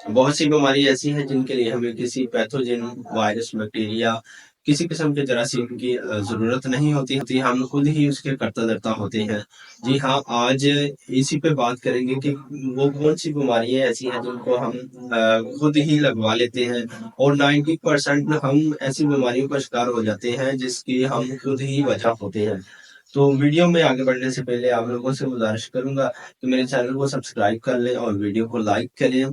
بہت سی بیماری ایسی ہیں جن کے لیے ہمیں کسی پیتھوجن، وائرس، بیکٹیریا، کسی قسم کے جراثیم کی ضرورت نہیں ہوتی، ہم خود ہی اس کے کرتا دھرتا ہوتے ہیں۔ جی ہاں، آج اسی پہ بات کریں گے کہ وہ کون سی بیماریاں ایسی ہیں جن کو ہم خود ہی لگوا لیتے ہیں، اور 90% ہم ایسی بیماریوں کا شکار ہو جاتے ہیں جس کی ہم خود ہی وجہ ہوتے ہیں۔ تو ویڈیو میں آگے بڑھنے سے پہلے آپ لوگوں سے گزارش کروں گا کہ میرے چینل کو سبسکرائب کر لیں اور ویڈیو کو لائک کریں۔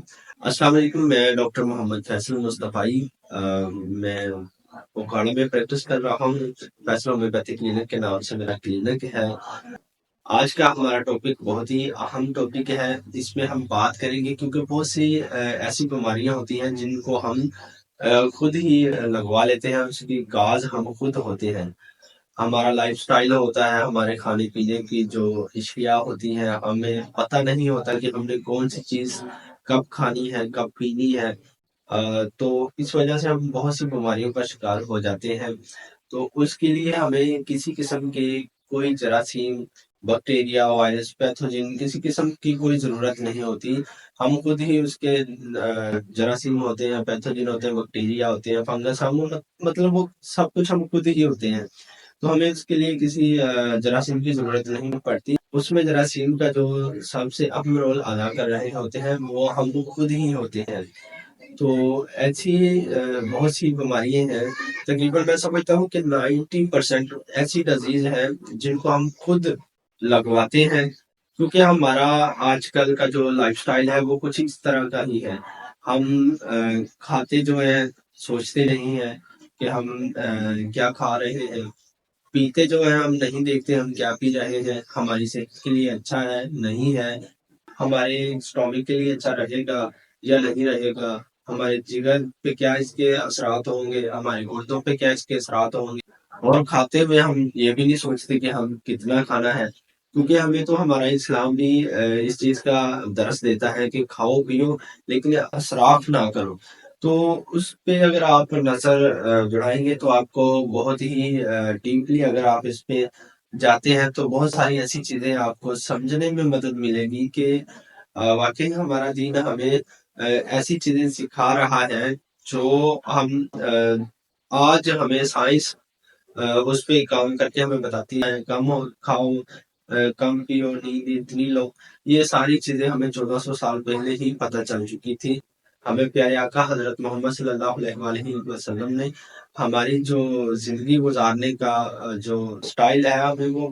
السلام علیکم، میں ڈاکٹر محمد فیصل مصطفی، میں اوکھاڑا میں پریکٹس کر رہا ہوں۔ فیصل ہومیوپیتھی کلینک کے نام سے میرا کلینک ہے۔ آج کا ہمارا ٹاپک بہت ہی اہم ٹاپک ہے، اس میں ہم بات کریں گے کیونکہ بہت سی ایسی بیماریاں ہوتی ہیں جن کو ہم خود ہی لگوا لیتے ہیں، اس کی کاز ہم خود ہوتے ہیں۔ ہمارا لائف سٹائل ہوتا ہے، ہمارے کھانے پینے کی جو اشیاء ہوتی ہیں، ہمیں پتہ نہیں ہوتا کہ ہم نے کون سی چیز کب کھانی ہے، کب پینی ہے۔ تو اس وجہ سے ہم بہت سی بیماریوں کا شکار ہو جاتے ہیں۔ تو اس کے لیے ہمیں کسی قسم کے کوئی جراثیم، بیکٹیریا، وائرس، پیتھوجن، کسی قسم کی کوئی ضرورت نہیں ہوتی۔ ہم خود ہی اس کے جراثیم ہوتے ہیں، پیتھوجن ہوتے ہیں، بیکٹیریا ہوتے ہیں، فنگس، ہم مطلب وہ سب کچھ ہم خود ہی ہوتے ہیں۔ تو ہمیں اس کے لیے کسی جراثیم کی ضرورت نہیں پڑتی۔ اس میں جراثیم کا جو سب سے اہم رول ادا کر رہے ہوتے ہیں وہ ہم لوگ خود ہی ہوتے ہیں۔ تو ایسی بہت سی بیماریاں ہیں، تقریباً میں سمجھتا ہوں کہ 90% ایسی ڈیزیز ہیں جن کو ہم خود لگواتے ہیں، کیونکہ ہمارا آج کل کا جو لائف سٹائل ہے وہ کچھ اس طرح کا ہی ہے۔ ہم کھاتے جو ہیں سوچتے نہیں ہیں کہ ہم کیا کھا رہے ہیں، پیتے جو ہے ہم نہیں دیکھتے ہم کیا پی رہے ہیں، ہماری صحت کے لیے اچھا ہے نہیں ہے، ہمارے اسٹامک کے لیے اچھا رہے گا یا نہیں رہے گا، ہمارے جگر پہ کیا اس کے اثرات ہوں گے، ہمارے گردوں پہ کیا اس کے اثرات ہوں گے۔ اور کھاتے ہوئے ہم یہ بھی نہیں سوچتے کہ ہم کتنا کھانا ہے، کیونکہ ہمیں تو ہمارا اسلام بھی اس چیز کا درس دیتا ہے کہ کھاؤ پیو لیکن اسراف نہ کرو۔ تو اس پہ اگر آپ نظر دوڑائیں گے تو آپ کو بہت ہی ڈیپلی اگر آپ اس پہ جاتے ہیں تو بہت ساری ایسی چیزیں آپ کو سمجھنے میں مدد ملے گی کہ واقعی ہمارا دین ہمیں ایسی چیزیں سکھا رہا ہے جو ہم آج ہمیں سائنس اس پہ کام کر کے ہمیں بتاتی ہے۔ کم کھاؤ، کم پیو، نیند اتنی لو، یہ ساری چیزیں ہمیں 1400 سال پہلے ہی پتہ چل چکی تھی۔ ہمیں پیارے آقا حضرت محمد صلی اللہ علیہ وآلہ وسلم نے ہماری جو زندگی گزارنے کا جو سٹائل ہے ہمیں وہ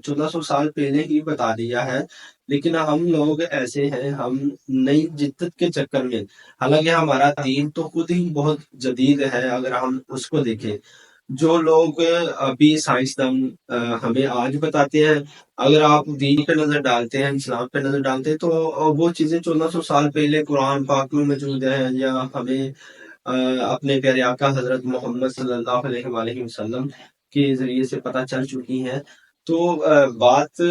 1400 سال پہلے ہی بتا دیا ہے، لیکن ہم لوگ ایسے ہیں، ہم نئی جدت کے چکر میں، حالانکہ ہمارا دین تو خود ہی بہت جدید ہے اگر ہم اس کو دیکھیں۔ جو لوگ ابھی سائنسدان ہمیں آج بتاتے ہیں، اگر آپ دین پہ نظر ڈالتے ہیں، اسلام پہ نظر ڈالتے ہیں تو وہ چیزیں 1400 سال پہلے قرآن پاک میں موجود ہیں یا ہمیں اپنے پیارے آقا حضرت محمد صلی اللہ علیہ وآلہ وسلم کے ذریعے سے پتہ چل چکی ہیں۔ تو بات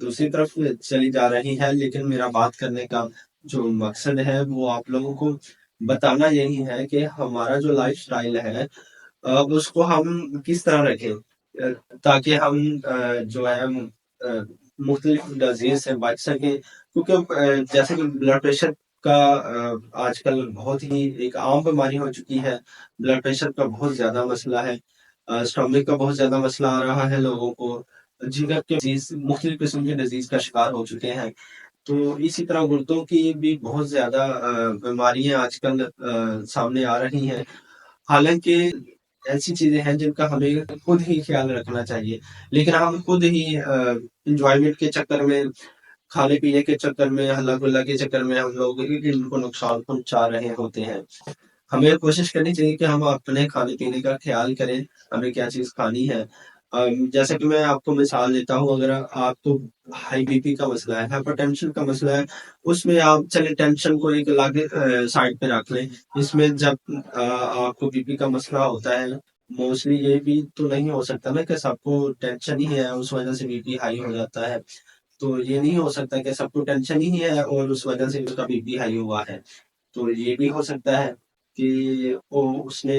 دوسری طرف چلی جا رہی ہے، لیکن میرا بات کرنے کا جو مقصد ہے وہ آپ لوگوں کو بتانا یہی ہے کہ ہمارا جو لائف سٹائل ہے اس کو ہم کس طرح رکھیں تاکہ ہم جو ہے مختلف ڈیزیز سے بچ سکیں، کیونکہ جیسے کہ بلڈ پریشر کا آج کل بہت ہی ایک عام بیماری ہو چکی ہے۔ بلڈ پریشر کا بہت زیادہ مسئلہ ہے، اسٹمک کا بہت زیادہ مسئلہ آ رہا ہے، لوگوں کو جگر کے ڈیزیز، مختلف قسم کے ڈیزیز کا شکار ہو چکے ہیں۔ تو اسی طرح گردوں کی بھی بہت زیادہ بیماریاں آج کل سامنے آ رہی ہیں، حالانکہ ایسی چیزیں ہیں جن کا ہمیں خود ہی خیال رکھنا چاہیے، لیکن ہم خود ہی انجوائمنٹ کے چکر میں، کھانے پینے کے چکر میں، ہلا گلا کے چکر میں ہم لوگ ان کو نقصان پہنچا رہے ہوتے ہیں۔ ہمیں کوشش کرنی چاہیے کہ ہم اپنے کھانے پینے کا خیال کریں، ہمیں کیا چیز کھانی ہے۔ جیسا کہ میں آپ کو مثال دیتا ہوں، اگر آپ کو ہائی بی پی کا مسئلہ ہے، ہائپر ٹینشن کا مسئلہ ہے، اس میں آپ چلے ٹینشن کو ایک الگ سائڈ پہ رکھ لیں۔ اس میں جب آپ کو بی پی کا مسئلہ ہوتا ہے، موسٹلی یہ بھی تو نہیں ہو سکتا نا کہ سب کو ٹینشن ہی ہے اس وجہ سے بی پی ہائی ہو جاتا ہے۔ تو یہ نہیں ہو سکتا کہ سب کو ٹینشن ہی ہے اور اس وجہ سے اس کا بی پی ہائی ہوا ہے، تو یہ بھی ہو سکتا ہے۔ کہ اس نے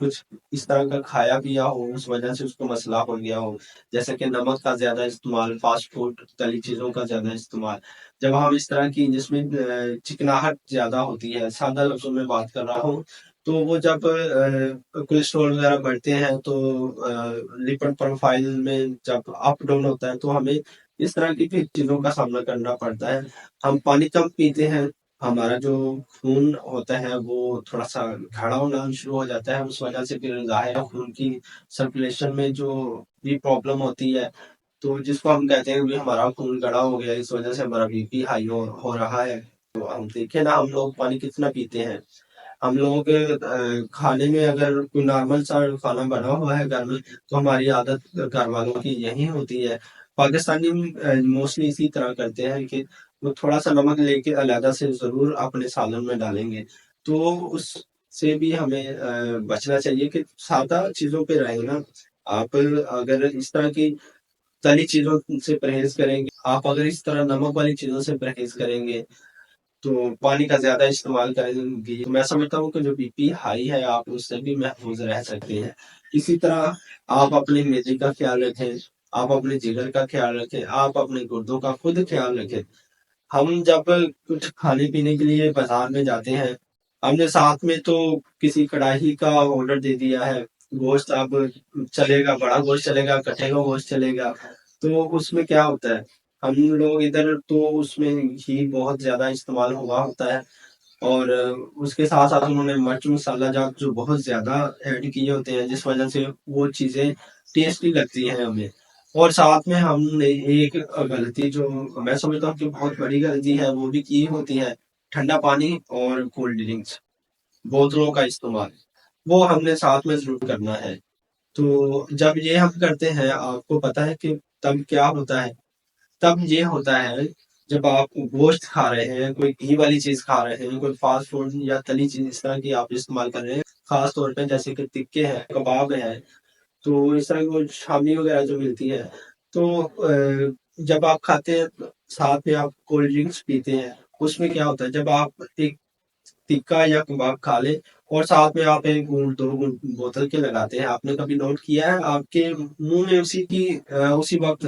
کچھ اس طرح کا کھایا پیا ہو، اس وجہ سے اس کو مسئلہ ہو گیا ہو، جیسے کہ نمک کا زیادہ استعمال، فاسٹ فوڈ، تلی چیزوں کا زیادہ استعمال۔ جب ہم اس طرح کی جس میں چکناہٹ زیادہ ہوتی ہے، سادہ لفظوں میں بات کر رہا ہوں، تو وہ جب کولیسٹرول وغیرہ بڑھتے ہیں تو لپڈ پروفائل میں جب اپ ڈاؤن ہوتا ہے تو ہمیں اس طرح کی پھر چیزوں کا سامنا کرنا پڑتا ہے۔ ہم پانی کم پیتے ہیں، ہمارا جو خون ہوتا ہے وہ تھوڑا سا گاڑھا ہونا شروع ہو جاتا ہے، اس وجہ سے پھر ظاہر ہے خون کی سرکولیشن میں جو بھی پرابلم ہوتی ہے، تو جس کو ہم کہتے ہیں کہ ہمارا خون گڑا ہو گیا، اس وجہ سے ہمارا بی پی ہائی ہو رہا ہے۔ تو ہم دیکھیں نا، ہم لوگ پانی کتنا پیتے ہیں۔ ہم لوگ کھانے میں اگر کوئی نارمل سا کھانا بنا ہوا ہے گھر میں، تو ہماری عادت گھر والوں کی یہی ہوتی ہے۔ پاکستانی موسٹلی اسی طرح کرتے ہیں کہ وہ تھوڑا سا نمک لے کے علیحدہ سے ضرور اپنے سالن میں ڈالیں گے، تو اس سے بھی ہمیں بچنا چاہیے کہ سادہ چیزوں پہ رہیں نا۔ آپ اگر اس طرح کی تلی چیزوں سے پرہیز کریں گے، آپ اگر اس طرح نمک والی چیزوں سے پرہیز کریں گے، تو پانی کا زیادہ استعمال کریں گے، تو میں سمجھتا ہوں کہ جو بی پی ہائی ہے آپ اس سے بھی محفوظ رہ سکتے ہیں۔ اسی طرح آپ اپنے معدے کا خیال رکھیں، آپ اپنے جگر کا خیال رکھیں، آپ اپنے گردوں کا خود خیال رکھیں۔ ہم جب کچھ کھانے پینے کے لیے بازار میں جاتے ہیں، ہم نے ساتھ میں تو کسی کڑاہی کا آرڈر دے دیا ہے، گوشت اب چلے گا، بڑا گوشت چلے گا، کٹے کا گوشت چلے گا، تو اس میں کیا ہوتا ہے، ہم لوگ ادھر تو اس میں گھی بہت زیادہ استعمال ہوا ہوتا ہے، اور اس کے ساتھ ساتھ انہوں نے مرچ مسالہ جات جو بہت زیادہ ایڈ کیے ہوتے ہیں، جس وجہ سے وہ چیزیں ٹیسٹی لگتی ہیں ہمیں۔ اور ساتھ میں ہم نے ایک غلطی جو میں سمجھتا ہوں کہ بہت بڑی غلطی ہے وہ بھی کی ہوتی ہے، ٹھنڈا پانی اور کولڈ ڈرنکس، بوتلوں کا استعمال، وہ ہم نے ساتھ میں ضرور کرنا ہے۔ تو جب یہ ہم کرتے ہیں، آپ کو پتا ہے کہ تب کیا ہوتا ہے، تب یہ ہوتا ہے جب آپ گوشت کھا رہے ہیں، کوئی گھی والی چیز کھا رہے ہیں، کوئی فاسٹ فوڈ یا تلی چیز اس طرح کی آپ استعمال کر رہے ہیں، خاص طور پہ جیسے کہ ٹکے ہیں، کباب ہیں، تو اس طرح کی شامی وغیرہ جو ملتی ہے، تو جب آپ کھاتے ہیں ساتھ میں آپ کولڈ ڈرنکس پیتے ہیں، اس میں کیا ہوتا ہے، جب آپ ایک ٹکا یا کباب کھا لیں اور ساتھ میں آپ ایک گھونٹ دو گھونٹ بوتل کے لگاتے ہیں، آپ نے کبھی نوٹ کیا ہے آپ کے منہ میں اسی وقت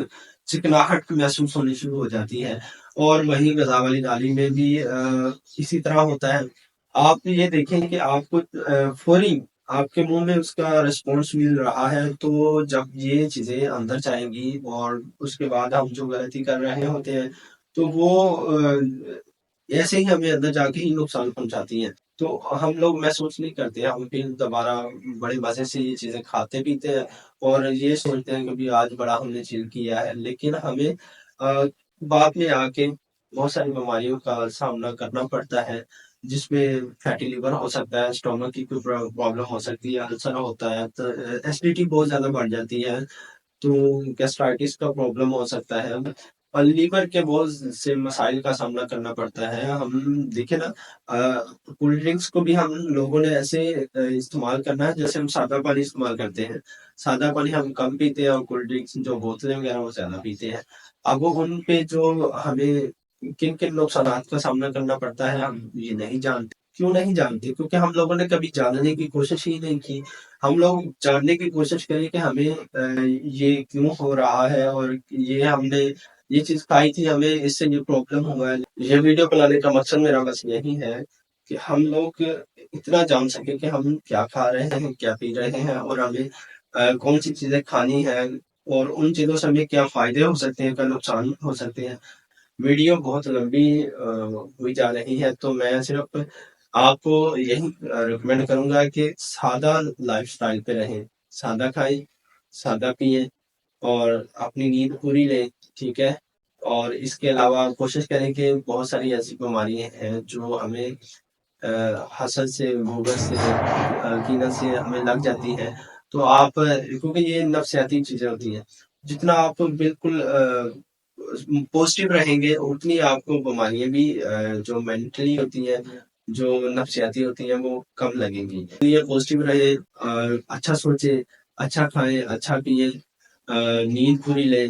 چکناہٹ محسوس ہونی شروع ہو جاتی ہے، اور وہیں غذا والی نالی میں بھی اسی طرح ہوتا ہے۔ آپ یہ دیکھیں کہ آپ کو فوری آپ کے منہ میں اس کا رسپانس مل رہا ہے، تو جب یہ چیزیں اندر جائیں گی اور اس کے بعد ہم جو غلطی کر رہے ہوتے ہیں، تو وہ ایسے ہی ہمیں اندر جا کے ہی نقصان پہنچاتی ہیں۔ تو ہم لوگ محسوس نہیں کرتے، ہم پھر دوبارہ بڑے مزے سے یہ چیزیں کھاتے پیتے ہیں اور یہ سوچتے ہیں کہ بھی آج بڑا ہم نے چیل کیا ہے، لیکن ہمیں بعد میں آ کے بہت ساری بیماریوں کا سامنا کرنا پڑتا ہے، جس میں فیٹی لیور ہو سکتا ہے، اسٹومک کی کوئی پرابلم ہو سکتی ہے، السر ہوتا ہے، تو ایسیڈیٹی بہت زیادہ بڑھ جاتی ہے، تو گیسٹرائٹس کا پرابلم ہو سکتا ہے، اور لیور کے بہت سے مسائل کا سامنا کرنا پڑتا ہے۔ ہم دیکھیں نا، کولڈ ڈرنکس کو بھی ہم لوگوں نے ایسے استعمال کرنا ہے جیسے ہم سادہ پانی استعمال کرتے ہیں، سادہ پانی ہم کم پیتے ہیں اور کولڈ ڈرنکس جو بوتلیں وغیرہ وہ زیادہ پیتے ہیں۔ اب وہ ان پہ جو ہمیں کن کن نقصانات کا سامنا کرنا پڑتا ہے ہم یہ نہیں جانتے۔ کیوں نہیں جانتے؟ کیونکہ ہم لوگوں نے کبھی جاننے کی کوشش ہی نہیں کی۔ ہم لوگ جاننے کی کوشش کریں کہ ہمیں یہ کیوں ہو رہا ہے، اور یہ ہم نے یہ چیز کھائی تھی، ہمیں اس سے یہ پرابلم ہوا ہے۔ یہ ویڈیو بنانے کا مقصد میرا بس یہی ہے کہ ہم لوگ اتنا جان سکیں کہ ہم کیا کھا رہے ہیں، کیا پی رہے ہیں، اور ہمیں کون سی چیزیں کھانی ہے، اور ان چیزوں سے ہمیں کیا فائدے ہو سکتے ہیں، کیا نقصان ہو سکتے ہیں۔ ویڈیو بہت لمبی ہوئی جا رہی ہے، تو میں صرف آپ کو یہی ریکمینڈ کروں گا کہ سادہ لائف سٹائل پہ رہیں، سادہ کھائیں، سادہ پئیں، اور اپنی نیند پوری لیں، ٹھیک ہے۔ اور اس کے علاوہ کوشش کریں کہ بہت ساری ایسی بیماریاں ہیں جو ہمیں حسد سے، محبت سے، کینہ سے ہمیں لگ جاتی ہے، تو آپ کیونکہ یہ نفسیاتی چیزیں ہوتی ہیں، جتنا آپ بالکل پازیٹیو رہیں گے اتنی آپ کو بیماریاں بھی جو مینٹلی ہوتی ہیں، جو نفسیاتی ہوتی ہیں، وہ کم لگیں گی۔ یہ پازیٹیو رہے، اچھا سوچیں، اچھا کھائیں، اچھا پیئیں، نیند پوری لیں.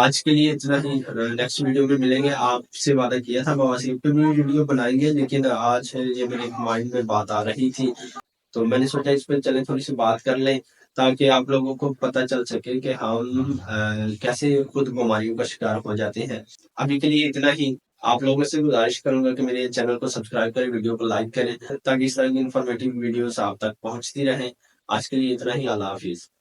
آج کے لیے اتنا ہی. نیکسٹ ویڈیو میں ملیں گے. آپ سے وعدہ کیا تھا بواسیر پہ بھی ویڈیو بنائیں گے، لیکن آج یہ میرے مائنڈ میں بات آ رہی تھی تو میں نے سوچا اس پہ چلے تھوڑی سی بات کر لیں تاکہ آپ لوگوں کو پتہ چل سکے کہ ہم کیسے خود بیماریوں کا شکار ہو جاتے ہیں. ابھی کے لیے اتنا ہی. آپ لوگوں سے گزارش کروں گا کہ میرے چینل کو سبسکرائب کریں، ویڈیو کو لائک کریں تاکہ اس طرح کی انفارمیٹیو ویڈیوز آپ تک پہنچتی رہیں. آج کے لیے اتنا ہی. اللہ حافظ.